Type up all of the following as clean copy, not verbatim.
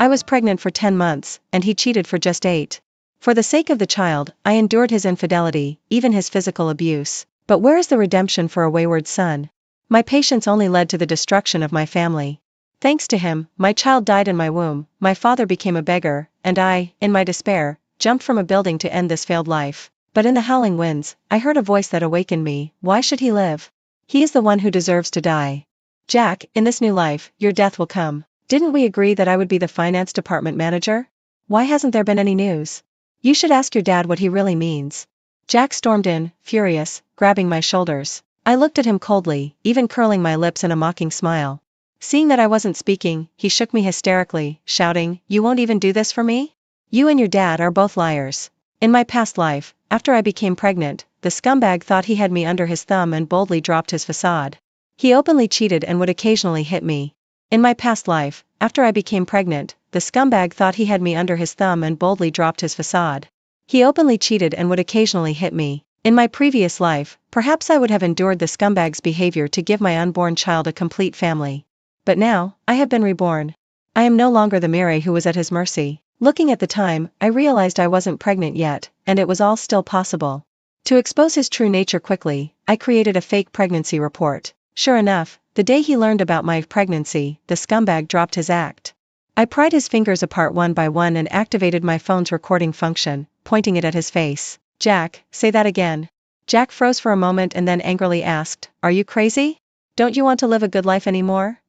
I was pregnant for 10 months, and he cheated for just 8. For the sake of the child, I endured his infidelity, even his physical abuse. But where is the redemption for a wayward son? My patience only led to the destruction of my family. Thanks to him, my child died in my womb, my father became a beggar, and I, in my despair, jumped from a building to end this failed life. But in the howling winds, I heard a voice that awakened me. Why should he live? He is the one who deserves to die. Jack, in this new life, your death will come. Didn't we agree that I would be the finance department manager? Why hasn't there been any news? You should ask your dad what he really means. Jack stormed in, furious, grabbing my shoulders. I looked at him coldly, even curling my lips in a mocking smile. Seeing that I wasn't speaking, he shook me hysterically, shouting, "You won't even do this for me? You and your dad are both liars." In my past life, after I became pregnant, the scumbag thought he had me under his thumb and boldly dropped his facade. He openly cheated and would occasionally hit me. In my past life, after I became pregnant, the scumbag thought he had me under his thumb and boldly dropped his facade. He openly cheated and would occasionally hit me. In my previous life, perhaps I would have endured the scumbag's behavior to give my unborn child a complete family. But now, I have been reborn. I am no longer the Mary who was at his mercy. Looking at the time, I realized I wasn't pregnant yet, and it was all still possible. To expose his true nature quickly, I created a fake pregnancy report. Sure enough, the day he learned about my pregnancy, the scumbag dropped his act. I pried his fingers apart one by one and activated my phone's recording function, pointing it at his face. "Jack, say that again." Jack froze for a moment and then angrily asked, "Are you crazy? Don't you want to live a good life anymore?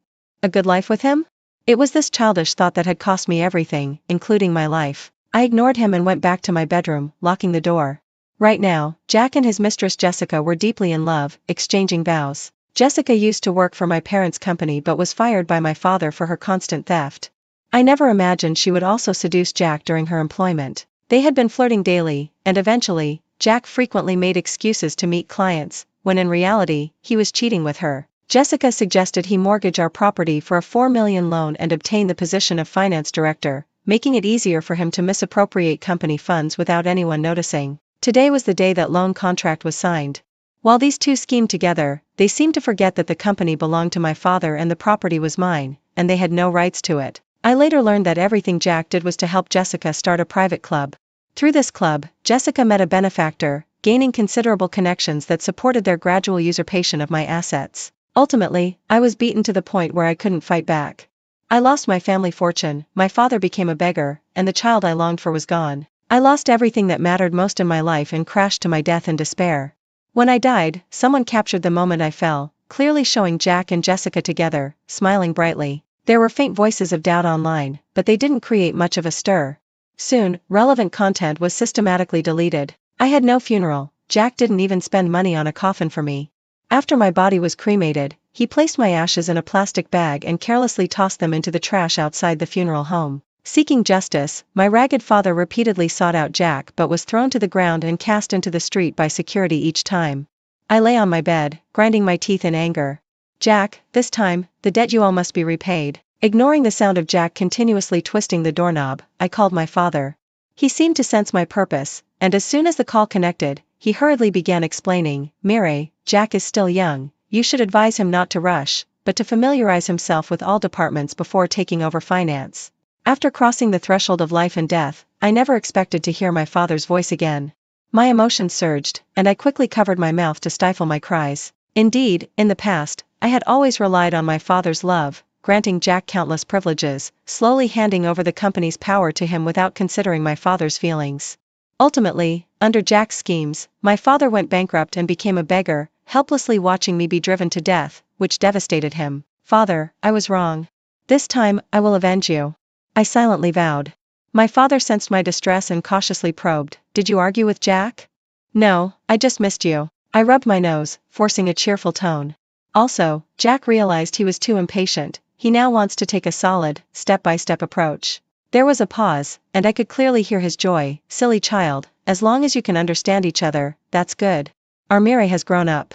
A good life with him?" It was this childish thought that had cost me everything, including my life. I ignored him and went back to my bedroom, locking the door. Right now, Jack and his mistress Jessica were deeply in love, exchanging vows. Jessica used to work for my parents' company but was fired by my father for her constant theft. I never imagined she would also seduce Jack during her employment. They had been flirting daily, and eventually, Jack frequently made excuses to meet clients, when in reality, he was cheating with her. Jessica suggested he mortgage our property for a $4 million loan and obtain the position of finance director, making it easier for him to misappropriate company funds without anyone noticing. Today was the day that loan contract was signed. While these two schemed together, they seemed to forget that the company belonged to my father and the property was mine, and they had no rights to it. I later learned that everything Jack did was to help Jessica start a private club. Through this club, Jessica met a benefactor, gaining considerable connections that supported their gradual usurpation of my assets. Ultimately, I was beaten to the point where I couldn't fight back. I lost my family fortune, my father became a beggar, and the child I longed for was gone. I lost everything that mattered most in my life and crashed to my death in despair. When I died, someone captured the moment I fell, clearly showing Jack and Jessica together, smiling brightly. There were faint voices of doubt online, but they didn't create much of a stir. Soon, relevant content was systematically deleted. I had no funeral. Jack didn't even spend money on a coffin for me. After my body was cremated, he placed my ashes in a plastic bag and carelessly tossed them into the trash outside the funeral home. Seeking justice, my ragged father repeatedly sought out Jack but was thrown to the ground and cast into the street by security each time. I lay on my bed, grinding my teeth in anger. "Jack, this time, the debt you owe must be repaid." Ignoring the sound of Jack continuously twisting the doorknob, I called my father. He seemed to sense my purpose, and as soon as the call connected, he hurriedly began explaining, "Mary, Jack is still young, you should advise him not to rush, but to familiarize himself with all departments before taking over finance." After crossing the threshold of life and death, I never expected to hear my father's voice again. My emotions surged, and I quickly covered my mouth to stifle my cries. Indeed, in the past, I had always relied on my father's love, granting Jack countless privileges, slowly handing over the company's power to him without considering my father's feelings. Ultimately, under Jack's schemes, my father went bankrupt and became a beggar, helplessly watching me be driven to death, which devastated him. "Father, I was wrong. This time, I will avenge you," I silently vowed. My father sensed my distress and cautiously probed, "Did you argue with Jack?" "No, I just missed you." I rubbed my nose, forcing a cheerful tone. "Also, Jack realized he was too impatient. He now wants to take a solid, step-by-step approach." There was a pause, and I could clearly hear his joy. "Silly child, as long as you can understand each other, that's good. Our Mary has grown up."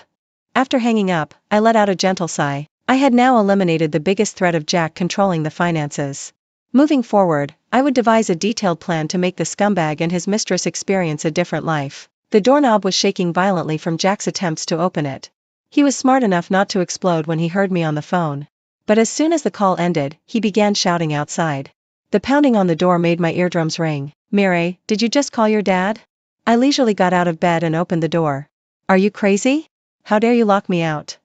After hanging up, I let out a gentle sigh. I had now eliminated the biggest threat of Jack controlling the finances. Moving forward, I would devise a detailed plan to make the scumbag and his mistress experience a different life. The doorknob was shaking violently from Jack's attempts to open it. He was smart enough not to explode when he heard me on the phone. But as soon as the call ended, he began shouting outside. The pounding on the door made my eardrums ring. Mireille, did you just call your dad? I leisurely got out of bed and opened the door. Are you crazy? How dare you lock me out?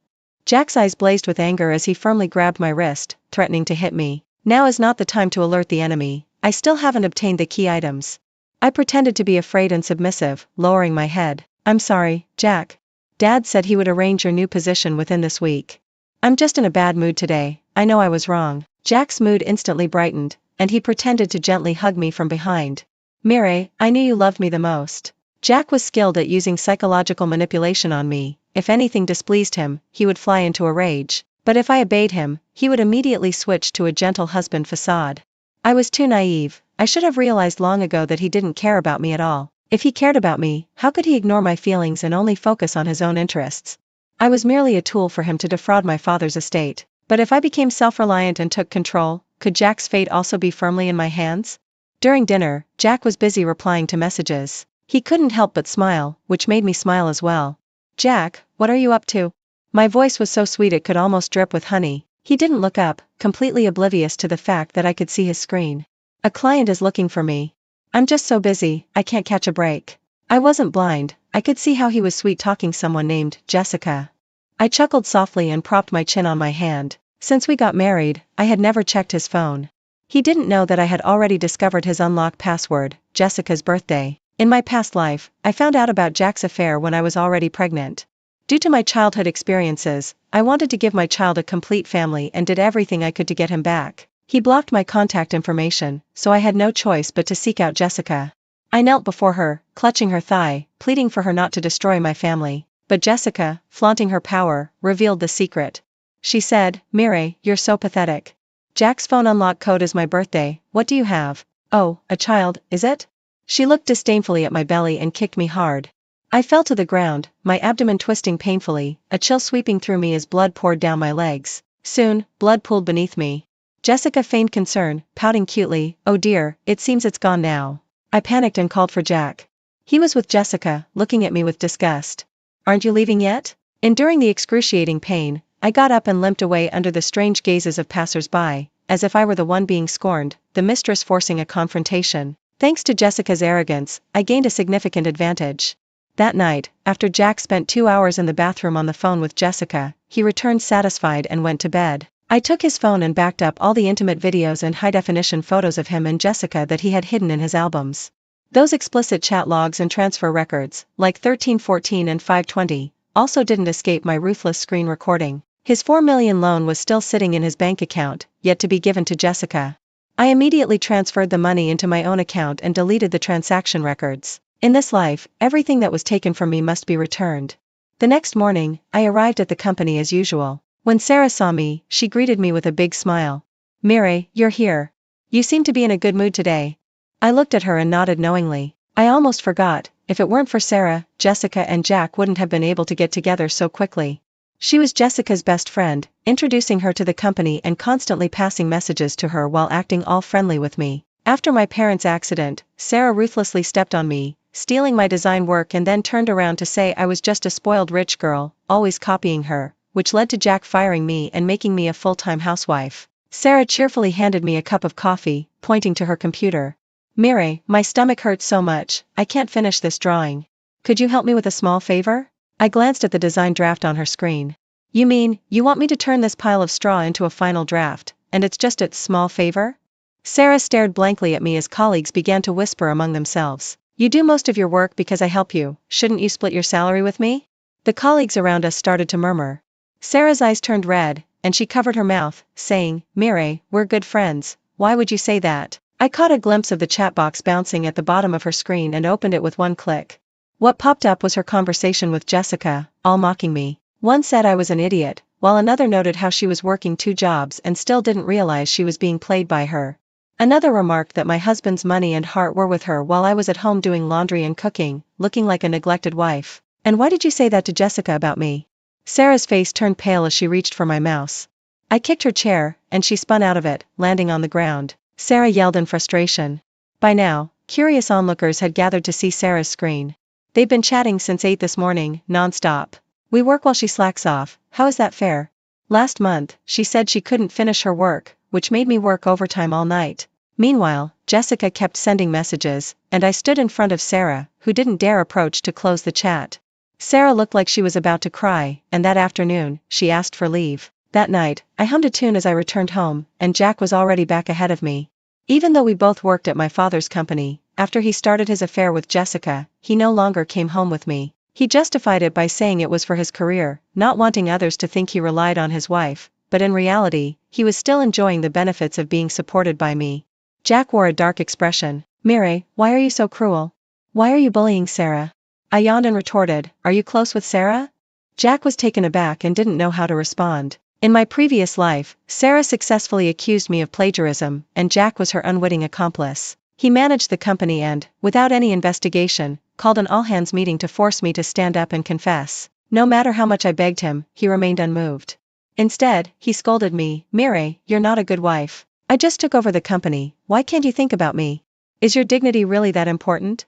Jack's eyes blazed with anger as he firmly grabbed my wrist, threatening to hit me. Now is not the time to alert the enemy. I still haven't obtained the key items. I pretended to be afraid and submissive, lowering my head. I'm sorry, Jack. Dad said he would arrange your new position within this week. I'm just in a bad mood today. I know I was wrong. Jack's mood instantly brightened, and he pretended to gently hug me from behind. Mireille, I knew you loved me the most. Jack was skilled at using psychological manipulation on me. If anything displeased him, he would fly into a rage. But if I obeyed him, he would immediately switch to a gentle husband facade. I was too naive. I should have realized long ago that he didn't care about me at all. If he cared about me, how could he ignore my feelings and only focus on his own interests? I was merely a tool for him to defraud my father's estate. But if I became self-reliant and took control, could Jack's fate also be firmly in my hands? During dinner, Jack was busy replying to messages. He couldn't help but smile, which made me smile as well. Jack, what are you up to? My voice was so sweet it could almost drip with honey. He didn't look up, completely oblivious to the fact that I could see his screen. A client is looking for me. I'm just so busy, I can't catch a break. I wasn't blind, I could see how he was sweet-talking someone named Jessica. I chuckled softly and propped my chin on my hand. Since we got married, I had never checked his phone. He didn't know that I had already discovered his unlock password, Jessica's birthday. In my past life, I found out about Jack's affair when I was already pregnant. Due to my childhood experiences, I wanted to give my child a complete family and did everything I could to get him back. He blocked my contact information, so I had no choice but to seek out Jessica. I knelt before her, clutching her thigh, pleading for her not to destroy my family. But Jessica, flaunting her power, revealed the secret. She said, Mireille, you're so pathetic. Jack's phone unlock code is my birthday, what do you have? Oh, a child, is it? She looked disdainfully at my belly and kicked me hard. I fell to the ground, my abdomen twisting painfully, a chill sweeping through me as blood poured down my legs. Soon, blood pooled beneath me. Jessica feigned concern, pouting cutely, oh dear, it seems it's gone now. I panicked and called for Jack. He was with Jessica, looking at me with disgust. Aren't you leaving yet? Enduring the excruciating pain, I got up and limped away under the strange gazes of passers-by, as if I were the one being scorned, the mistress forcing a confrontation. Thanks to Jessica's arrogance, I gained a significant advantage. That night, after Jack spent 2 hours in the bathroom on the phone with Jessica, he returned satisfied and went to bed. I took his phone and backed up all the intimate videos and high-definition photos of him and Jessica that he had hidden in his albums. Those explicit chat logs and transfer records, like 1314 and 520, also didn't escape my ruthless screen recording. His $4 million loan was still sitting in his bank account, yet to be given to Jessica. I immediately transferred the money into my own account and deleted the transaction records. In this life, everything that was taken from me must be returned. The next morning, I arrived at the company as usual. When Sarah saw me, she greeted me with a big smile. Mireille, you're here. You seem to be in a good mood today. I looked at her and nodded knowingly. I almost forgot, if it weren't for Sarah, Jessica and Jack wouldn't have been able to get together so quickly. She was Jessica's best friend, introducing her to the company and constantly passing messages to her while acting all friendly with me. After my parents' accident, Sarah ruthlessly stepped on me, stealing my design work and then turned around to say I was just a spoiled rich girl, always copying her, which led to Jack firing me and making me a full-time housewife. Sarah cheerfully handed me a cup of coffee, pointing to her computer. Mireille, my stomach hurts so much, I can't finish this drawing. Could you help me with a small favor? I glanced at the design draft on her screen. You mean, you want me to turn this pile of straw into a final draft, and it's just a small favor? Sarah stared blankly at me as colleagues began to whisper among themselves. You do most of your work because I help you, shouldn't you split your salary with me? The colleagues around us started to murmur. Sarah's eyes turned red, and she covered her mouth, saying, Mireille, we're good friends, why would you say that? I caught a glimpse of the chat box bouncing at the bottom of her screen and opened it with one click. What popped up was her conversation with Jessica, all mocking me. One said I was an idiot, while another noted how she was working 2 jobs and still didn't realize she was being played by her. Another remarked that my husband's money and heart were with her while I was at home doing laundry and cooking, looking like a neglected wife. And why did you say that to Jessica about me? Sarah's face turned pale as she reached for my mouse. I kicked her chair, and she spun out of it, landing on the ground. Sarah yelled in frustration. By now, curious onlookers had gathered to see Sarah's screen. They've been chatting since 8 this morning, non-stop. We work while she slacks off, how is that fair? Last month, she said she couldn't finish her work, which made me work overtime all night. Meanwhile, Jessica kept sending messages, and I stood in front of Sarah, who didn't dare approach to close the chat. Sarah looked like she was about to cry, and that afternoon, she asked for leave. That night, I hummed a tune as I returned home, and Jack was already back ahead of me. Even though we both worked at my father's company, after he started his affair with Jessica, he no longer came home with me. He justified it by saying it was for his career, not wanting others to think he relied on his wife, but in reality, he was still enjoying the benefits of being supported by me. Jack wore a dark expression. Mire, why are you so cruel? Why are you bullying Sarah? I yawned and retorted, are you close with Sarah? Jack was taken aback and didn't know how to respond. In my previous life, Sarah successfully accused me of plagiarism, and Jack was her unwitting accomplice. He managed the company and, without any investigation, called an all-hands meeting to force me to stand up and confess. No matter how much I begged him, he remained unmoved. Instead, he scolded me, Mire, you're not a good wife. I just took over the company, why can't you think about me? Is your dignity really that important?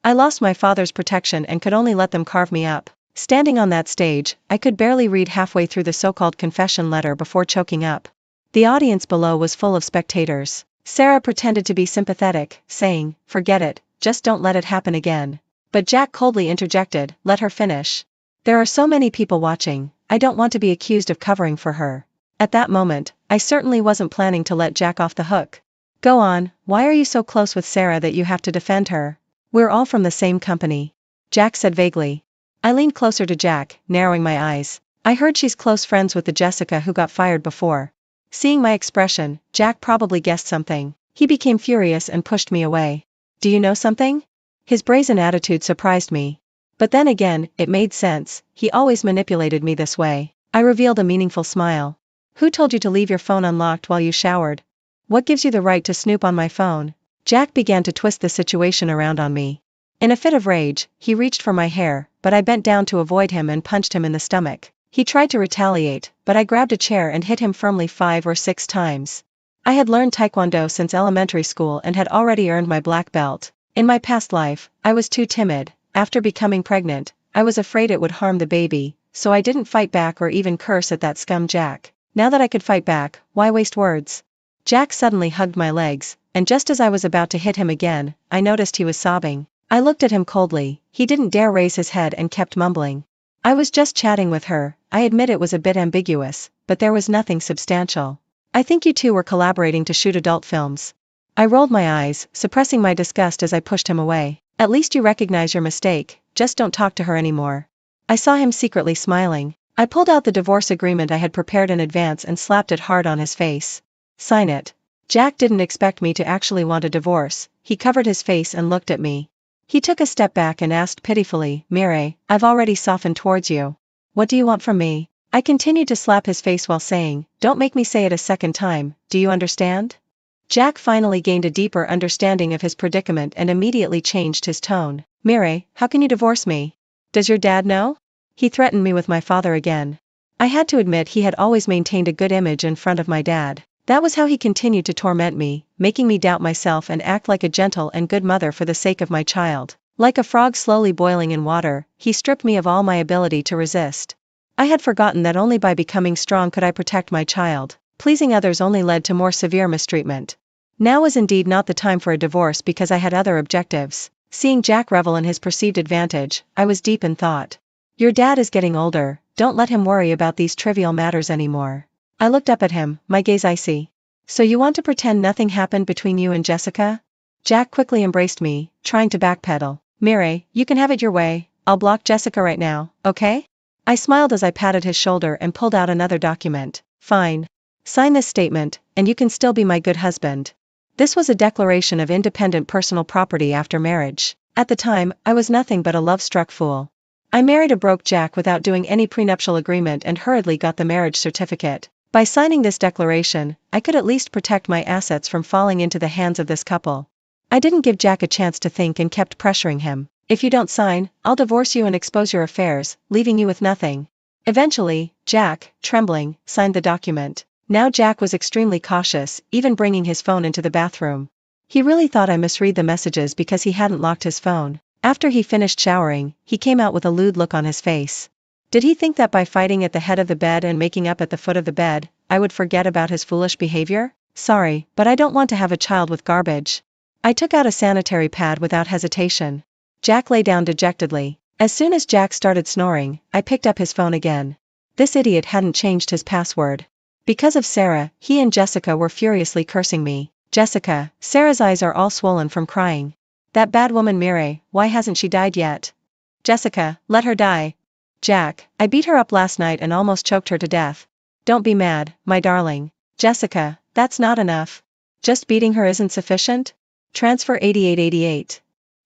I lost my father's protection and could only let them carve me up. Standing on that stage, I could barely read halfway through the so-called confession letter before choking up. The audience below was full of spectators. Sarah pretended to be sympathetic, saying, forget it, just don't let it happen again. But Jack coldly interjected, let her finish. There are so many people watching, I don't want to be accused of covering for her. At that moment, I certainly wasn't planning to let Jack off the hook. Go on, why are you so close with Sarah that you have to defend her? We're all from the same company. Jack said vaguely. I leaned closer to Jack, narrowing my eyes. I heard she's close friends with the Jessica who got fired before. Seeing my expression, Jack probably guessed something. He became furious and pushed me away. Do you know something? His brazen attitude surprised me. But then again, it made sense, he always manipulated me this way. I revealed a meaningful smile. Who told you to leave your phone unlocked while you showered? What gives you the right to snoop on my phone? Jack began to twist the situation around on me. In a fit of rage, he reached for my hair, but I bent down to avoid him and punched him in the stomach. He tried to retaliate, but I grabbed a chair and hit him firmly 5 or 6 times. I had learned Taekwondo since elementary school and had already earned my black belt. In my past life, I was too timid. After becoming pregnant, I was afraid it would harm the baby, so I didn't fight back or even curse at that scum Jack. Now that I could fight back, why waste words? Jack suddenly hugged my legs, and just as I was about to hit him again, I noticed he was sobbing. I looked at him coldly, he didn't dare raise his head and kept mumbling. I was just chatting with her, I admit it was a bit ambiguous, but there was nothing substantial. I think you two were collaborating to shoot adult films. I rolled my eyes, suppressing my disgust as I pushed him away. At least you recognize your mistake, just don't talk to her anymore. I saw him secretly smiling. I pulled out the divorce agreement I had prepared in advance and slapped it hard on his face. Sign it. Jack didn't expect me to actually want a divorce, he covered his face and looked at me. He took a step back and asked pitifully, Mire, I've already softened towards you. What do you want from me? I continued to slap his face while saying, don't make me say it a second time, do you understand? Jack finally gained a deeper understanding of his predicament and immediately changed his tone. Mire, how can you divorce me? Does your dad know? He threatened me with my father again. I had to admit he had always maintained a good image in front of my dad. That was how he continued to torment me, making me doubt myself and act like a gentle and good mother for the sake of my child. Like a frog slowly boiling in water, he stripped me of all my ability to resist. I had forgotten that only by becoming strong could I protect my child. Pleasing others only led to more severe mistreatment. Now was indeed not the time for a divorce because I had other objectives. Seeing Jack revel in his perceived advantage, I was deep in thought. Your dad is getting older, don't let him worry about these trivial matters anymore. I looked up at him, my gaze icy. So you want to pretend nothing happened between you and Jessica? Jack quickly embraced me, trying to backpedal. Mire, you can have it your way, I'll block Jessica right now, okay? I smiled as I patted his shoulder and pulled out another document. Fine. Sign this statement, and you can still be my good husband. This was a declaration of independent personal property after marriage. At the time, I was nothing but a love-struck fool. I married a broke Jack without doing any prenuptial agreement and hurriedly got the marriage certificate. By signing this declaration, I could at least protect my assets from falling into the hands of this couple. I didn't give Jack a chance to think and kept pressuring him. If you don't sign, I'll divorce you and expose your affairs, leaving you with nothing. Eventually, Jack, trembling, signed the document. Now Jack was extremely cautious, even bringing his phone into the bathroom. He really thought I misread the messages because he hadn't locked his phone. After he finished showering, he came out with a lewd look on his face. Did he think that by fighting at the head of the bed and making up at the foot of the bed, I would forget about his foolish behavior? Sorry, but I don't want to have a child with garbage. I took out a sanitary pad without hesitation. Jack lay down dejectedly. As soon as Jack started snoring, I picked up his phone again. This idiot hadn't changed his password. Because of Sarah, he and Jessica were furiously cursing me. Jessica, Sarah's eyes are all swollen from crying. That bad woman Mireille, why hasn't she died yet? Jessica, let her die. Jack, I beat her up last night and almost choked her to death. Don't be mad, my darling. Jessica, that's not enough. Just beating her isn't sufficient? Transfer 8888.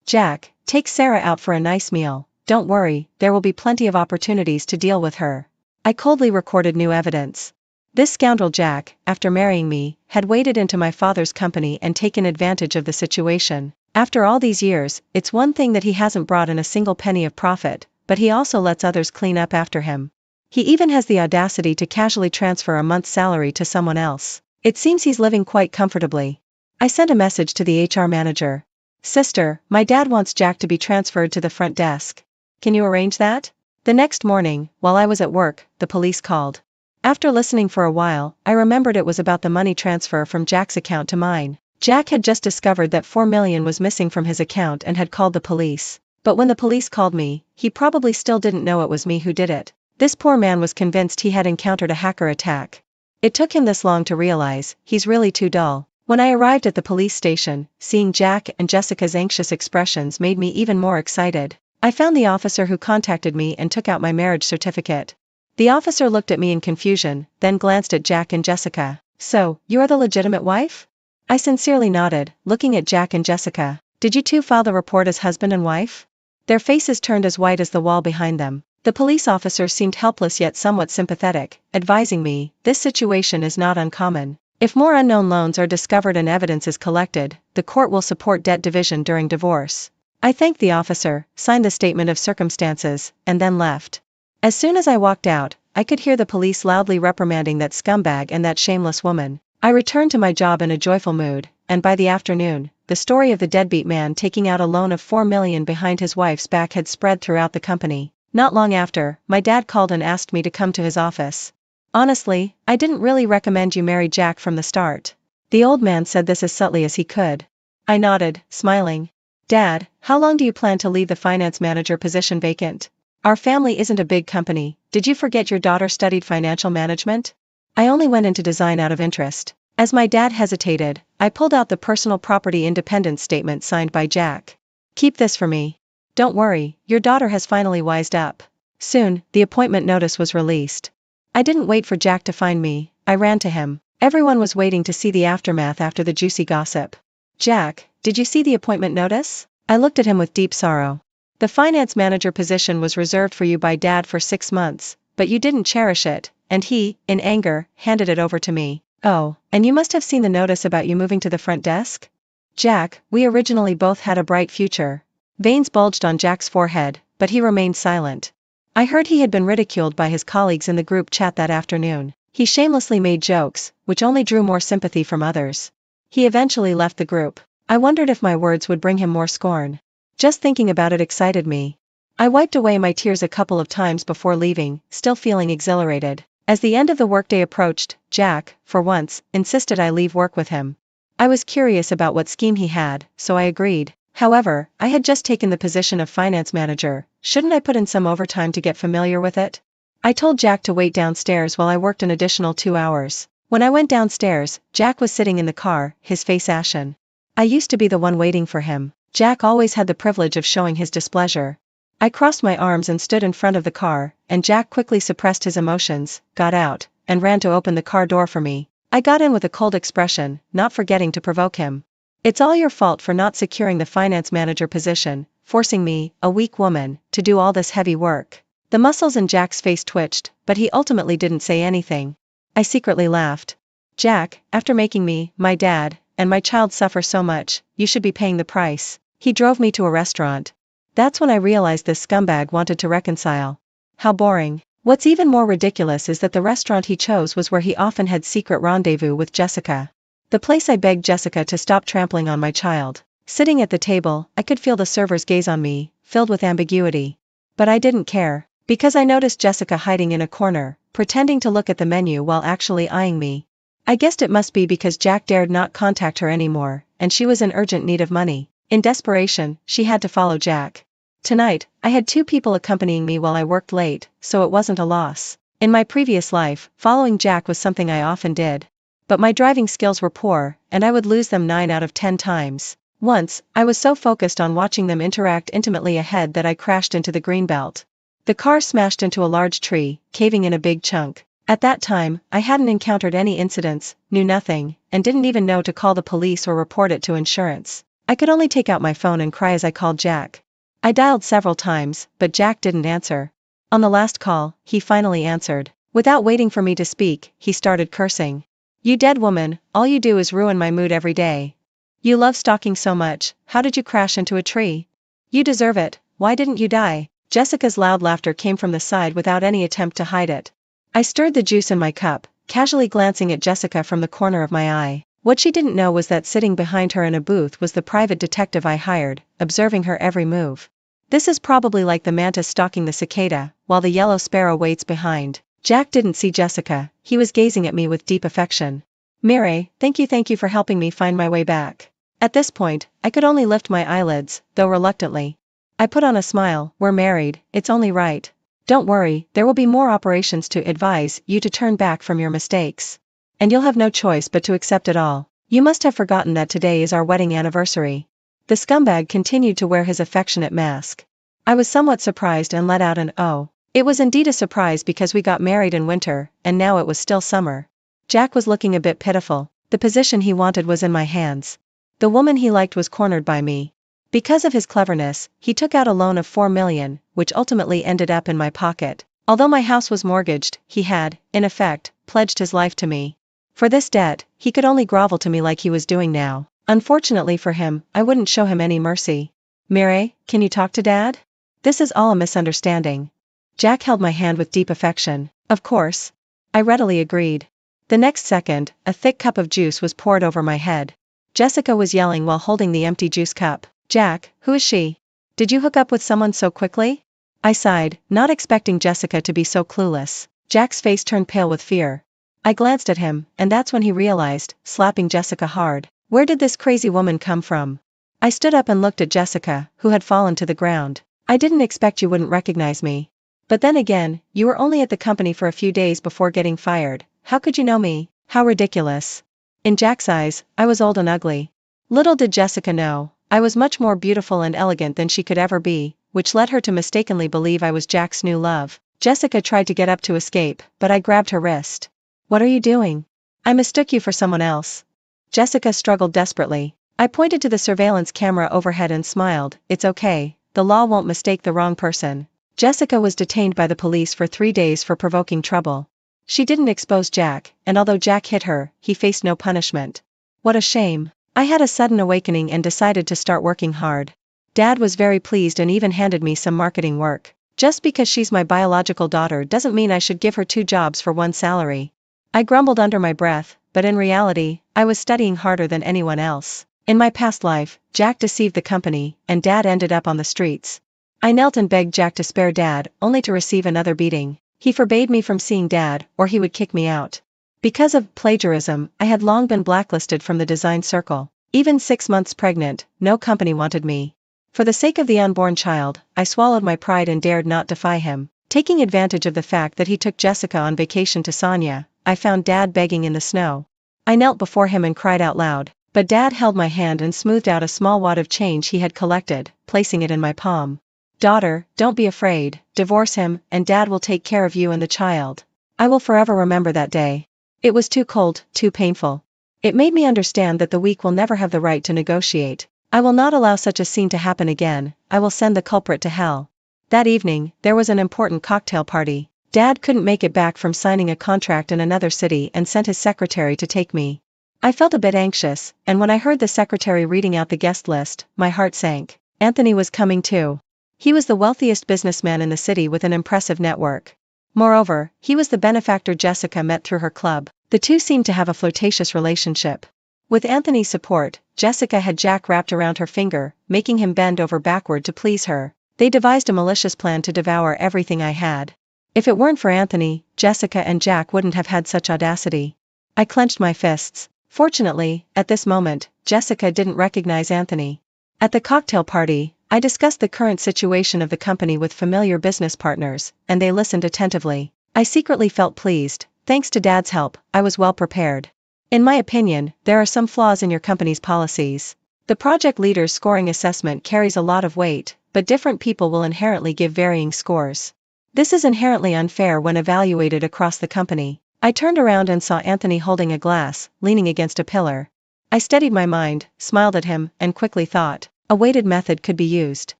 Jack, take Sarah out for a nice meal. Don't worry, there will be plenty of opportunities to deal with her. I coldly recorded new evidence. This scoundrel Jack, after marrying me, had waded into my father's company and taken advantage of the situation. After all these years, it's one thing that he hasn't brought in a single penny of profit, but he also lets others clean up after him. He even has the audacity to casually transfer a month's salary to someone else. It seems he's living quite comfortably. I sent a message to the HR manager. Sister, my dad wants Jack to be transferred to the front desk. Can you arrange that? The next morning, while I was at work, the police called. After listening for a while, I remembered it was about the money transfer from Jack's account to mine. Jack had just discovered that $4 million was missing from his account and had called the police. But when the police called me, he probably still didn't know it was me who did it. This poor man was convinced he had encountered a hacker attack. It took him this long to realize, he's really too dull. When I arrived at the police station, seeing Jack and Jessica's anxious expressions made me even more excited. I found the officer who contacted me and took out my marriage certificate. The officer looked at me in confusion, then glanced at Jack and Jessica. So, you're the legitimate wife? I sincerely nodded, looking at Jack and Jessica. Did you two file the report as husband and wife? Their faces turned as white as the wall behind them. The police officer seemed helpless yet somewhat sympathetic, advising me, this situation is not uncommon. If more unknown loans are discovered and evidence is collected, the court will support debt division during divorce. I thanked the officer, signed the statement of circumstances, and then left. As soon as I walked out, I could hear the police loudly reprimanding that scumbag and that shameless woman. I returned to my job in a joyful mood, and by the afternoon, the story of the deadbeat man taking out a loan of $4 million behind his wife's back had spread throughout the company. Not long after, my dad called and asked me to come to his office. Honestly, I didn't really recommend you marry Jack from the start. The old man said this as subtly as he could. I nodded, smiling. Dad, how long do you plan to leave the finance manager position vacant? Our family isn't a big company. Did you forget your daughter studied financial management? I only went into design out of interest. As my dad hesitated, I pulled out the personal property independence statement signed by Jack. Keep this for me. Don't worry, your daughter has finally wised up. Soon, the appointment notice was released. I didn't wait for Jack to find me, I ran to him. Everyone was waiting to see the aftermath after the juicy gossip. Jack, did you see the appointment notice? I looked at him with deep sorrow. The finance manager position was reserved for you by Dad for 6 months, but you didn't cherish it, and he, in anger, handed it over to me. Oh, and you must have seen the notice about you moving to the front desk? Jack, we originally both had a bright future. Veins bulged on Jack's forehead, but he remained silent. I heard he had been ridiculed by his colleagues in the group chat that afternoon. He shamelessly made jokes, which only drew more sympathy from others. He eventually left the group. I wondered if my words would bring him more scorn. Just thinking about it excited me. I wiped away my tears a couple of times before leaving, still feeling exhilarated. As the end of the workday approached, Jack, for once, insisted I leave work with him. I was curious about what scheme he had, so I agreed. However, I had just taken the position of finance manager. Shouldn't I put in some overtime to get familiar with it? I told Jack to wait downstairs while I worked an additional 2 hours. When I went downstairs, Jack was sitting in the car, his face ashen. I used to be the one waiting for him. Jack always had the privilege of showing his displeasure. I crossed my arms and stood in front of the car, and Jack quickly suppressed his emotions, got out, and ran to open the car door for me. I got in with a cold expression, not forgetting to provoke him. It's all your fault for not securing the finance manager position, forcing me, a weak woman, to do all this heavy work. The muscles in Jack's face twitched, but he ultimately didn't say anything. I secretly laughed. Jack, after making me, my dad, and my child suffer so much, you should be paying the price. He drove me to a restaurant. That's when I realized this scumbag wanted to reconcile. How boring. What's even more ridiculous is that the restaurant he chose was where he often had secret rendezvous with Jessica. The place I begged Jessica to stop trampling on my child. Sitting at the table, I could feel the server's gaze on me, filled with ambiguity. But I didn't care, because I noticed Jessica hiding in a corner, pretending to look at the menu while actually eyeing me. I guessed it must be because Jack dared not contact her anymore, and she was in urgent need of money. In desperation, she had to follow Jack. Tonight, I had 2 people accompanying me while I worked late, so it wasn't a loss. In my previous life, following Jack was something I often did. But my driving skills were poor, and I would lose them 9 out of 10 times. Once, I was so focused on watching them interact intimately ahead that I crashed into the greenbelt. The car smashed into a large tree, caving in a big chunk. At that time, I hadn't encountered any incidents, knew nothing, and didn't even know to call the police or report it to insurance. I could only take out my phone and cry as I called Jack. I dialed several times, but Jack didn't answer. On the last call, he finally answered. Without waiting for me to speak, he started cursing. "You dead woman, all you do is ruin my mood every day. You love stalking so much, how did you crash into a tree? You deserve it, why didn't you die?" Jessica's loud laughter came from the side without any attempt to hide it. I stirred the juice in my cup, casually glancing at Jessica from the corner of my eye. What she didn't know was that sitting behind her in a booth was the private detective I hired, observing her every move. This is probably like the mantis stalking the cicada, while the yellow sparrow waits behind. Jack didn't see Jessica, he was gazing at me with deep affection. "Mire, thank you for helping me find my way back." At this point, I could only lift my eyelids, though reluctantly. I put on a smile. "We're married, it's only right. Don't worry, there will be more operations to advise you to turn back from your mistakes. And you'll have no choice but to accept it all. You must have forgotten that today is our wedding anniversary." The scumbag continued to wear his affectionate mask. I was somewhat surprised and let out an "oh." It was indeed a surprise because we got married in winter, and now it was still summer. Jack was looking a bit pitiful. The position he wanted was in my hands. The woman he liked was cornered by me. Because of his cleverness, he took out a loan of $4 million, which ultimately ended up in my pocket. Although my house was mortgaged, he had, in effect, pledged his life to me. For this debt, he could only grovel to me like he was doing now. Unfortunately for him, I wouldn't show him any mercy. "Mire, can you talk to Dad? This is all a misunderstanding." Jack held my hand with deep affection. "Of course." I readily agreed. The next second, a thick cup of juice was poured over my head. Jessica was yelling while holding the empty juice cup. "Jack, who is she? Did you hook up with someone so quickly?" I sighed, not expecting Jessica to be so clueless. Jack's face turned pale with fear. I glanced at him, and that's when he realized, slapping Jessica hard. "Where did this crazy woman come from?" I stood up and looked at Jessica, who had fallen to the ground. "I didn't expect you wouldn't recognize me. But then again, you were only at the company for a few days before getting fired. How could you know me? How ridiculous." In Jack's eyes, I was old and ugly. Little did Jessica know, I was much more beautiful and elegant than she could ever be, which led her to mistakenly believe I was Jack's new love. Jessica tried to get up to escape, but I grabbed her wrist. "What are you doing? I mistook you for someone else." Jessica struggled desperately. I pointed to the surveillance camera overhead and smiled. "It's okay, the law won't mistake the wrong person." Jessica was detained by the police for 3 days for provoking trouble. She didn't expose Jack, and although Jack hit her, he faced no punishment. What a shame. I had a sudden awakening and decided to start working hard. Dad was very pleased and even handed me some marketing work. Just because she's my biological daughter doesn't mean I should give her 2 jobs for 1 salary. I grumbled under my breath, but in reality, I was studying harder than anyone else. In my past life, Jack deceived the company, and Dad ended up on the streets. I knelt and begged Jack to spare Dad, only to receive another beating. He forbade me from seeing Dad, or he would kick me out. Because of plagiarism, I had long been blacklisted from the design circle. Even 6 months pregnant, no company wanted me. For the sake of the unborn child, I swallowed my pride and dared not defy him. Taking advantage of the fact that he took Jessica on vacation to Sonia, I found Dad begging in the snow. I knelt before him and cried out loud, but Dad held my hand and smoothed out a small wad of change he had collected, placing it in my palm. "Daughter, don't be afraid, divorce him, and Dad will take care of you and the child." I will forever remember that day. It was too cold, too painful. It made me understand that the weak will never have the right to negotiate. I will not allow such a scene to happen again. I will send the culprit to hell. That evening, there was an important cocktail party. Dad couldn't make it back from signing a contract in another city and sent his secretary to take me. I felt a bit anxious, and when I heard the secretary reading out the guest list, my heart sank. Anthony was coming too. He was the wealthiest businessman in the city with an impressive network. Moreover, he was the benefactor Jessica met through her club. The two seemed to have a flirtatious relationship. With Anthony's support, Jessica had Jack wrapped around her finger, making him bend over backward to please her. They devised a malicious plan to devour everything I had. If it weren't for Anthony, Jessica and Jack wouldn't have had such audacity. I clenched my fists. Fortunately, at this moment, Jessica didn't recognize Anthony. At the cocktail party, I discussed the current situation of the company with familiar business partners, and they listened attentively. I secretly felt pleased. Thanks to Dad's help, I was well prepared. In my opinion, there are some flaws in your company's policies. The project leader's scoring assessment carries a lot of weight, but different people will inherently give varying scores. This is inherently unfair when evaluated across the company. I turned around and saw Anthony holding a glass, leaning against a pillar. I steadied my mind, smiled at him, and quickly thought, a weighted method could be used.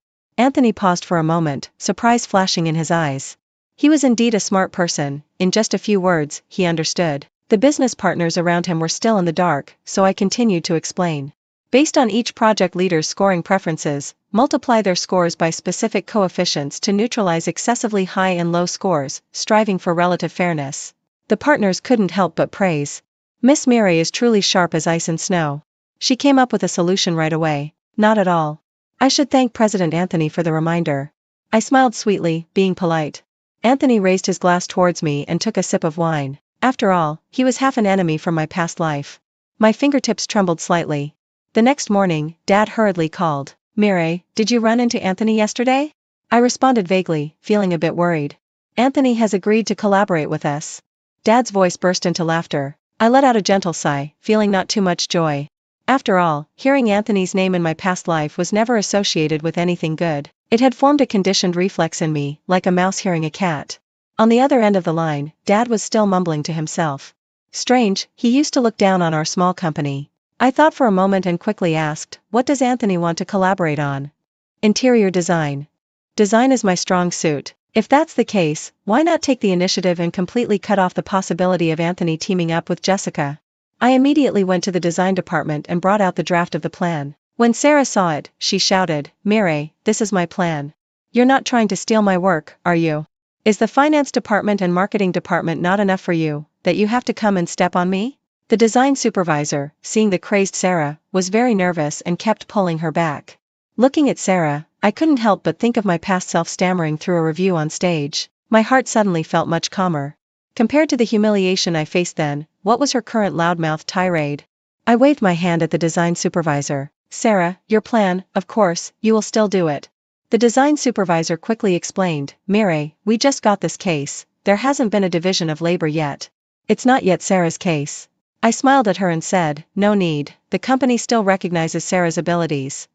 Anthony paused for a moment, surprise flashing in his eyes. He was indeed a smart person. In just a few words, he understood. The business partners around him were still in the dark, so I continued to explain. Based on each project leader's scoring preferences, multiply their scores by specific coefficients to neutralize excessively high and low scores, striving for relative fairness. The partners couldn't help but praise. Miss Mary is truly sharp as ice and snow. She came up with a solution right away. Not at all. I should thank President Anthony for the reminder. I smiled sweetly, being polite. Anthony raised his glass towards me and took a sip of wine. After all, he was half an enemy from my past life. My fingertips trembled slightly. The next morning, Dad hurriedly called. Mary, did you run into Anthony yesterday? I responded vaguely, feeling a bit worried. Anthony has agreed to collaborate with us. Dad's voice burst into laughter. I let out a gentle sigh, feeling not too much joy. After all, hearing Anthony's name in my past life was never associated with anything good. It had formed a conditioned reflex in me, like a mouse hearing a cat. On the other end of the line, Dad was still mumbling to himself. Strange, he used to look down on our small company. I thought for a moment and quickly asked, what does Anthony want to collaborate on? Interior design. Design is my strong suit. If that's the case, why not take the initiative and completely cut off the possibility of Anthony teaming up with Jessica? I immediately went to the design department and brought out the draft of the plan. When Sarah saw it, she shouted, Mary, this is my plan. You're not trying to steal my work, are you? Is the finance department and marketing department not enough for you, that you have to come and step on me? The design supervisor, seeing the crazed Sarah, was very nervous and kept pulling her back. Looking at Sarah, I couldn't help but think of my past self stammering through a review on stage. My heart suddenly felt much calmer. Compared to the humiliation I faced then, what was her current loudmouth tirade? I waved my hand at the design supervisor. Sarah, your plan, of course, you will still do it. The design supervisor quickly explained, Mary, we just got this case. There hasn't been a division of labor yet. It's not yet Sarah's case. I smiled at her and said, no need, the company still recognizes Sarah's abilities.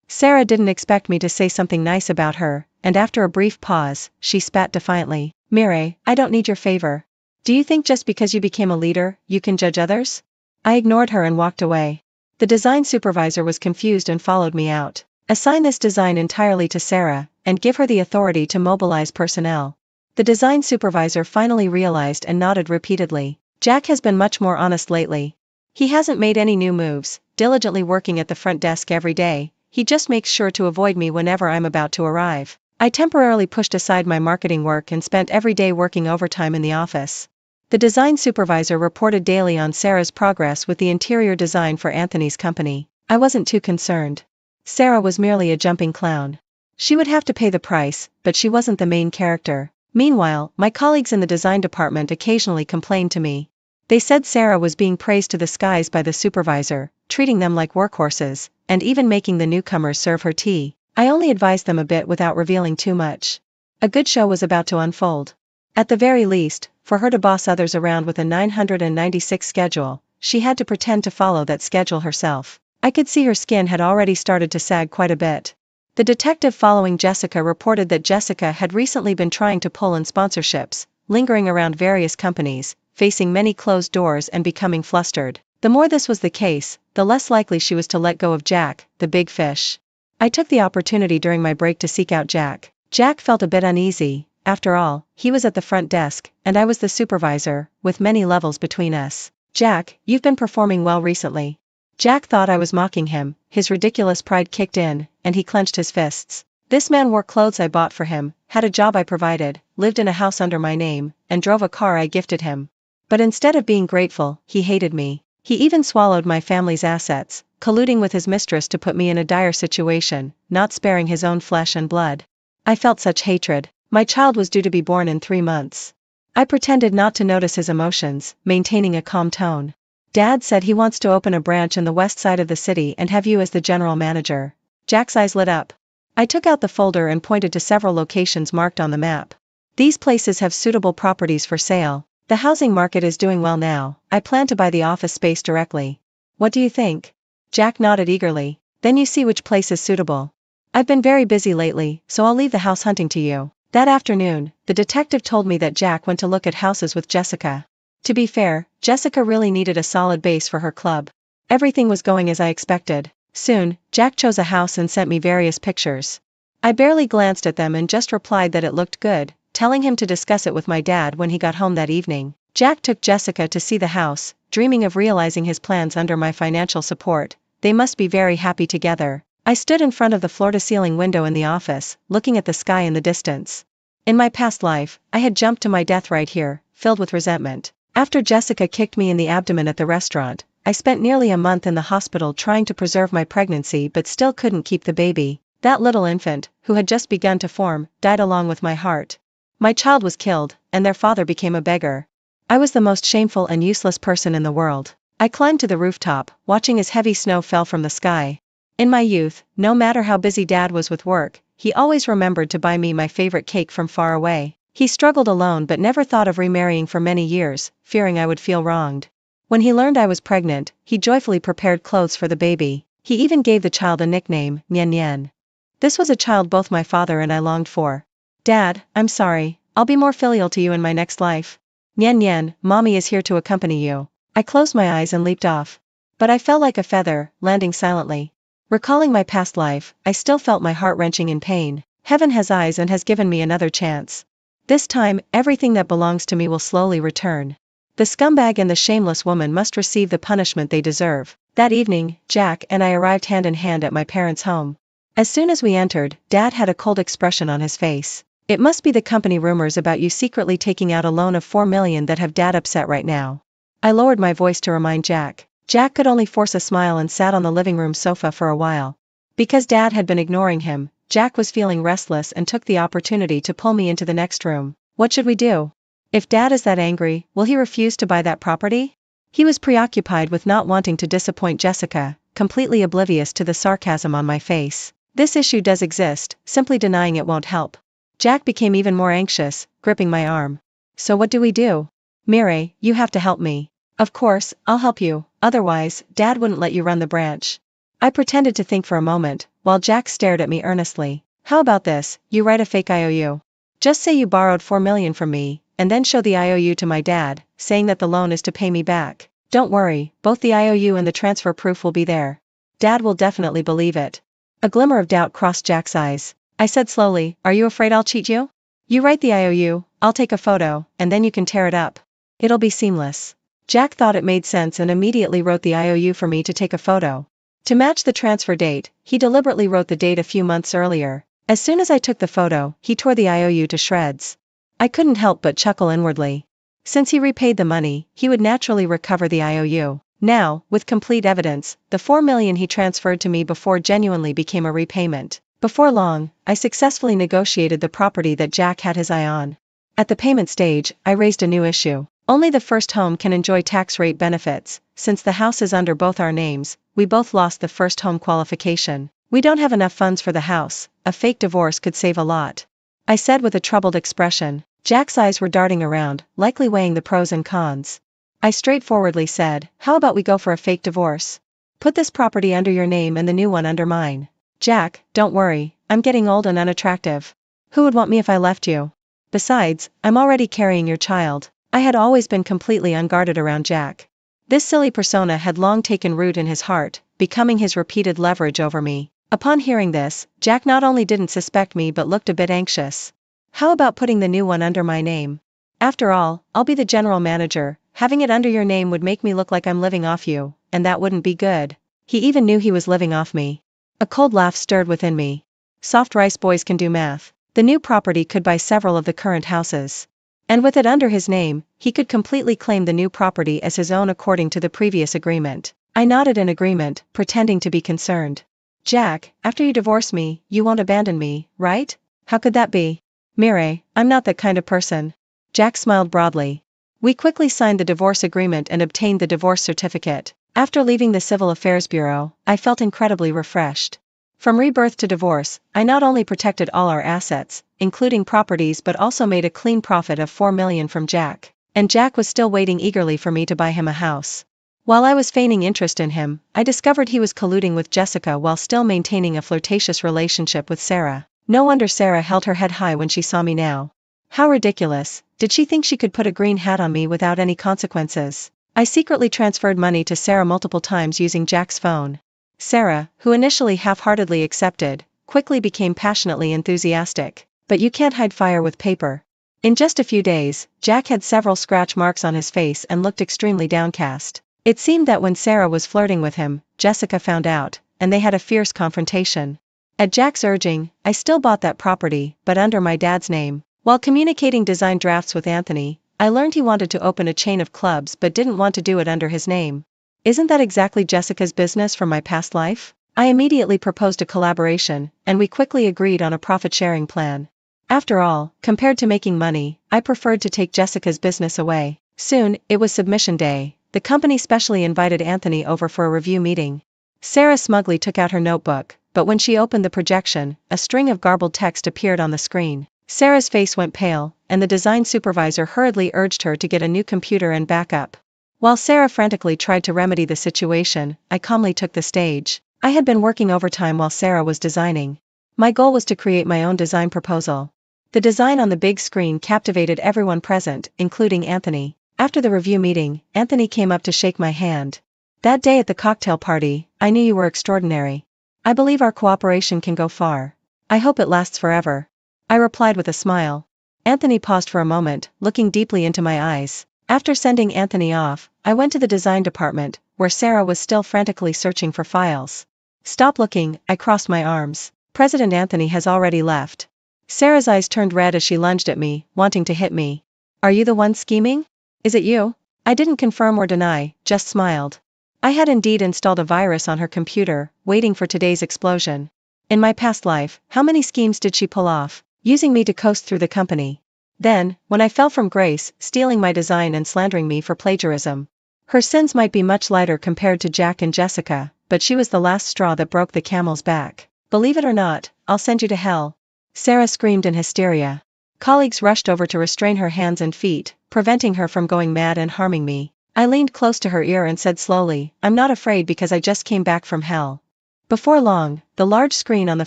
Sarah didn't expect me to say something nice about her, and after a brief pause, she spat defiantly, Mary, I don't need your favor. Do you think just because you became a leader, you can judge others? I ignored her and walked away. The design supervisor was confused and followed me out. Assign this design entirely to Sarah, and give her the authority to mobilize personnel. The design supervisor finally realized and nodded repeatedly. Jack has been much more honest lately. He hasn't made any new moves, diligently working at the front desk every day. He just makes sure to avoid me whenever I'm about to arrive. I temporarily pushed aside my marketing work and spent every day working overtime in the office. The design supervisor reported daily on Sarah's progress with the interior design for Anthony's company. I wasn't too concerned. Sarah was merely a jumping clown. She would have to pay the price, but she wasn't the main character. Meanwhile, my colleagues in the design department occasionally complained to me. They said Sarah was being praised to the skies by the supervisor, treating them like workhorses, and even making the newcomers serve her tea. I only advised them a bit without revealing too much. A good show was about to unfold. At the very least, for her to boss others around with a 996 schedule, she had to pretend to follow that schedule herself. I could see her skin had already started to sag quite a bit. The detective following Jessica reported that Jessica had recently been trying to pull in sponsorships, lingering around various companies, facing many closed doors and becoming flustered. The more this was the case, the less likely she was to let go of Jack, the big fish. I took the opportunity during my break to seek out Jack. Jack felt a bit uneasy. After all, he was at the front desk, and I was the supervisor, with many levels between us. Jack, you've been performing well recently. Jack thought I was mocking him. His ridiculous pride kicked in, and he clenched his fists. This man wore clothes I bought for him, had a job I provided, lived in a house under my name, and drove a car I gifted him. But instead of being grateful, he hated me. He even swallowed my family's assets, colluding with his mistress to put me in a dire situation, not sparing his own flesh and blood. I felt such hatred. My child was due to be born in 3 months. I pretended not to notice his emotions, maintaining a calm tone. Dad said he wants to open a branch in the west side of the city and have you as the general manager. Jack's eyes lit up. I took out the folder and pointed to several locations marked on the map. These places have suitable properties for sale. The housing market is doing well now. I plan to buy the office space directly. What do you think? Jack nodded eagerly. Then you see which place is suitable. I've been very busy lately, so I'll leave the house hunting to you. That afternoon, the detective told me that Jack went to look at houses with Jessica. To be fair, Jessica really needed a solid base for her club. Everything was going as I expected. Soon, Jack chose a house and sent me various pictures. I barely glanced at them and just replied that it looked good, telling him to discuss it with my dad when he got home that evening. Jack took Jessica to see the house, dreaming of realizing his plans under my financial support. They must be very happy together. I stood in front of the floor-to-ceiling window in the office, looking at the sky in the distance. In my past life, I had jumped to my death right here, filled with resentment. After Jessica kicked me in the abdomen at the restaurant, I spent nearly a month in the hospital trying to preserve my pregnancy but still couldn't keep the baby. That little infant, who had just begun to form, died along with my heart. My child was killed, and their father became a beggar. I was the most shameful and useless person in the world. I climbed to the rooftop, watching as heavy snow fell from the sky. In my youth, no matter how busy Dad was with work, he always remembered to buy me my favorite cake from far away. He struggled alone but never thought of remarrying for many years, fearing I would feel wronged. When he learned I was pregnant, he joyfully prepared clothes for the baby. He even gave the child a nickname, Nyen Nyen. This was a child both my father and I longed for. Dad, I'm sorry, I'll be more filial to you in my next life. Nyen Nyen, Mommy is here to accompany you. I closed my eyes and leaped off. But I fell like a feather, landing silently. Recalling my past life, I still felt my heart wrenching in pain. Heaven has eyes and has given me another chance. This time, everything that belongs to me will slowly return. The scumbag and the shameless woman must receive the punishment they deserve. That evening, Jack and I arrived hand in hand at my parents' home. As soon as we entered, Dad had a cold expression on his face. It must be the company rumors about you secretly taking out a loan of $4 million that have Dad upset right now. I lowered my voice to remind Jack. Jack could only force a smile and sat on the living room sofa for a while. Because Dad had been ignoring him, Jack was feeling restless and took the opportunity to pull me into the next room. What should we do? If Dad is that angry, will he refuse to buy that property? He was preoccupied with not wanting to disappoint Jessica, completely oblivious to the sarcasm on my face. This issue does exist, simply denying it won't help. Jack became even more anxious, gripping my arm. So what do we do? Mireille, you have to help me. Of course, I'll help you, otherwise, Dad wouldn't let you run the branch. I pretended to think for a moment, while Jack stared at me earnestly. How about this, you write a fake IOU. Just say you borrowed $4 million from me, and then show the IOU to my dad, saying that the loan is to pay me back. Don't worry, both the IOU and the transfer proof will be there. Dad will definitely believe it. A glimmer of doubt crossed Jack's eyes. I said slowly, are you afraid I'll cheat you? You write the IOU, I'll take a photo, and then you can tear it up. It'll be seamless. Jack thought it made sense and immediately wrote the IOU for me to take a photo. To match the transfer date, he deliberately wrote the date a few months earlier. As soon as I took the photo, he tore the IOU to shreds. I couldn't help but chuckle inwardly. Since he repaid the money, he would naturally recover the IOU. Now, with complete evidence, the $4 million he transferred to me before genuinely became a repayment. Before long, I successfully negotiated the property that Jack had his eye on. At the payment stage, I raised a new issue. Only the first home can enjoy tax rate benefits. Since the house is under both our names, we both lost the first home qualification. We don't have enough funds for the house. A fake divorce could save a lot. I said with a troubled expression. Jack's eyes were darting around, likely weighing the pros and cons. I straightforwardly said, how about we go for a fake divorce? Put this property under your name and the new one under mine. Jack, don't worry, I'm getting old and unattractive. Who would want me if I left you? Besides, I'm already carrying your child. I had always been completely unguarded around Jack. This silly persona had long taken root in his heart, becoming his repeated leverage over me. Upon hearing this, Jack not only didn't suspect me but looked a bit anxious. How about putting the new one under my name? After all, I'll be the general manager. Having it under your name would make me look like I'm living off you, and that wouldn't be good. He even knew he was living off me. A cold laugh stirred within me. Soft rice boys can do math. The new property could buy several of the current houses. And with it under his name, he could completely claim the new property as his own according to the previous agreement. I nodded in agreement, pretending to be concerned. Jack, after you divorce me, you won't abandon me, right? How could that be? Mireille, I'm not that kind of person. Jack smiled broadly. We quickly signed the divorce agreement and obtained the divorce certificate. After leaving the Civil Affairs Bureau, I felt incredibly refreshed. From rebirth to divorce, I not only protected all our assets, including properties, but also made a clean profit of $4 million from Jack. And Jack was still waiting eagerly for me to buy him a house. While I was feigning interest in him, I discovered he was colluding with Jessica while still maintaining a flirtatious relationship with Sarah. No wonder Sarah held her head high when she saw me now. How ridiculous, did she think she could put a green hat on me without any consequences? I secretly transferred money to Sarah multiple times using Jack's phone. Sarah, who initially half-heartedly accepted, quickly became passionately enthusiastic. But you can't hide fire with paper. In just a few days, Jack had several scratch marks on his face and looked extremely downcast. It seemed that when Sarah was flirting with him, Jessica found out, and they had a fierce confrontation. At Jack's urging, I still bought that property, but under my dad's name. While communicating design drafts with Anthony, I learned he wanted to open a chain of clubs but didn't want to do it under his name. Isn't that exactly Jessica's business from my past life? I immediately proposed a collaboration, and we quickly agreed on a profit-sharing plan. After all, compared to making money, I preferred to take Jessica's business away. Soon, it was submission day. The company specially invited Anthony over for a review meeting. Sarah smugly took out her notebook, but when she opened the projection, a string of garbled text appeared on the screen. Sarah's face went pale, and the design supervisor hurriedly urged her to get a new computer and backup. While Sarah frantically tried to remedy the situation, I calmly took the stage. I had been working overtime while Sarah was designing. My goal was to create my own design proposal. The design on the big screen captivated everyone present, including Anthony. After the review meeting, Anthony came up to shake my hand. That day at the cocktail party, I knew you were extraordinary. I believe our cooperation can go far. I hope it lasts forever. I replied with a smile. Anthony paused for a moment, looking deeply into my eyes. After sending Anthony off, I went to the design department, where Sarah was still frantically searching for files. Stop looking, I crossed my arms. President Anthony has already left. Sarah's eyes turned red as she lunged at me, wanting to hit me. Are you the one scheming? Is it you? I didn't confirm or deny, just smiled. I had indeed installed a virus on her computer, waiting for today's explosion. In my past life, how many schemes did she pull off, using me to coast through the company? Then, when I fell from grace, stealing my design and slandering me for plagiarism. Her sins might be much lighter compared to Jack and Jessica, but she was the last straw that broke the camel's back. Believe it or not, I'll send you to hell. Sarah screamed in hysteria. Colleagues rushed over to restrain her hands and feet, preventing her from going mad and harming me. I leaned close to her ear and said slowly, I'm not afraid because I just came back from hell. Before long, the large screen on the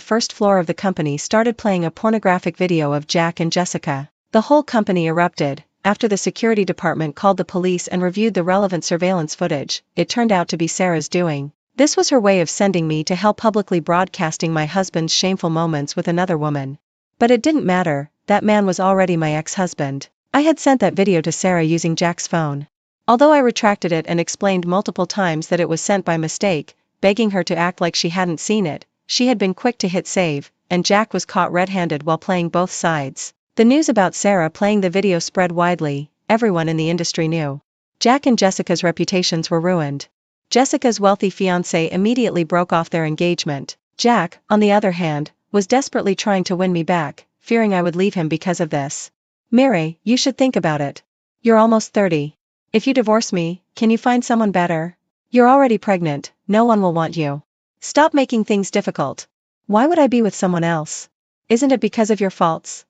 first floor of the company started playing a pornographic video of Jack and Jessica. The whole company erupted. After the security department called the police and reviewed the relevant surveillance footage, it turned out to be Sarah's doing. This was her way of sending me to hell, publicly broadcasting my husband's shameful moments with another woman. But it didn't matter, that man was already my ex-husband. I had sent that video to Sarah using Jack's phone. Although I retracted it and explained multiple times that it was sent by mistake, begging her to act like she hadn't seen it, she had been quick to hit save, and Jack was caught red-handed while playing both sides. The news about Sarah playing the video spread widely. Everyone in the industry knew. Jack and Jessica's reputations were ruined. Jessica's wealthy fiancé immediately broke off their engagement. Jack, on the other hand, was desperately trying to win me back, fearing I would leave him because of this. Mary, you should think about it. You're almost 30. If you divorce me, can you find someone better? You're already pregnant, no one will want you. Stop making things difficult. Why would I be with someone else? Isn't it because of your faults?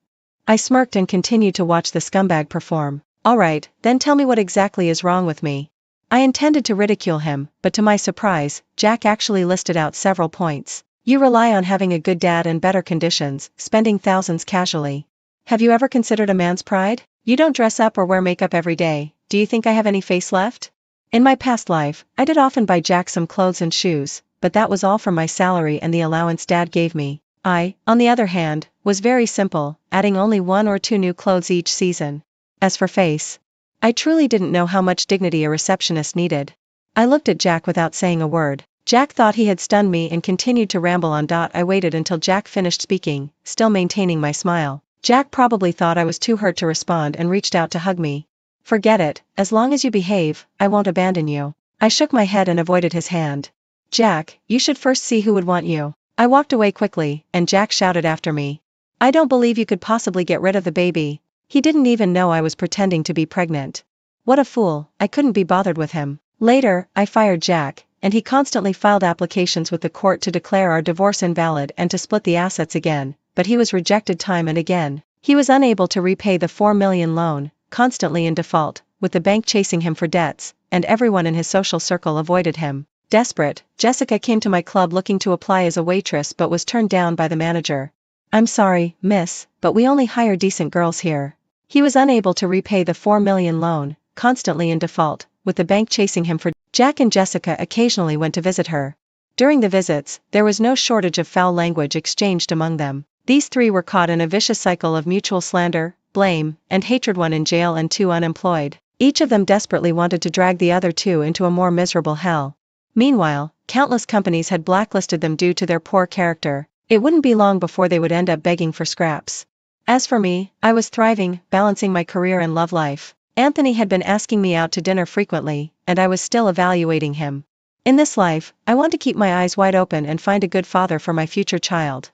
I smirked and continued to watch the scumbag perform. Alright, then tell me what exactly is wrong with me. I intended to ridicule him, but to my surprise, Jack actually listed out several points. You rely on having a good dad and better conditions, spending thousands casually. Have you ever considered a man's pride? You don't dress up or wear makeup every day. Do you think I have any face left? In my past life, I did often buy Jack some clothes and shoes, but that was all from my salary and the allowance Dad gave me. I, on the other hand, was very simple, adding only 1 or 2 new clothes each season. As for face, I truly didn't know how much dignity a receptionist needed. I looked at Jack without saying a word. Jack thought he had stunned me and continued to ramble on. I waited until Jack finished speaking, still maintaining my smile. Jack probably thought I was too hurt to respond and reached out to hug me. Forget it, as long as you behave, I won't abandon you. I shook my head and avoided his hand. Jack, you should first see who would want you. I walked away quickly, and Jack shouted after me. I don't believe you could possibly get rid of the baby. He didn't even know I was pretending to be pregnant. What a fool, I couldn't be bothered with him. Later, I fired Jack, and he constantly filed applications with the court to declare our divorce invalid and to split the assets again, but he was rejected time and again. He was unable to repay the $4 million loan, constantly in default, with the bank chasing him for debts, and everyone in his social circle avoided him. Desperate, Jessica came to my club looking to apply as a waitress but was turned down by the manager. "I'm sorry, miss, but we only hire decent girls here." He was unable to repay the $4 million loan, constantly in default, with the bank chasing him for. Jack and Jessica occasionally went to visit her. During the visits, there was no shortage of foul language exchanged among them. These three were caught in a vicious cycle of mutual slander, blame, and hatred, one in jail and two unemployed. Each of them desperately wanted to drag the other two into a more miserable hell. Meanwhile, countless companies had blacklisted them due to their poor character. It wouldn't be long before they would end up begging for scraps. As for me, I was thriving, balancing my career and love life. Anthony had been asking me out to dinner frequently, and I was still evaluating him. In this life, I want to keep my eyes wide open and find a good father for my future child.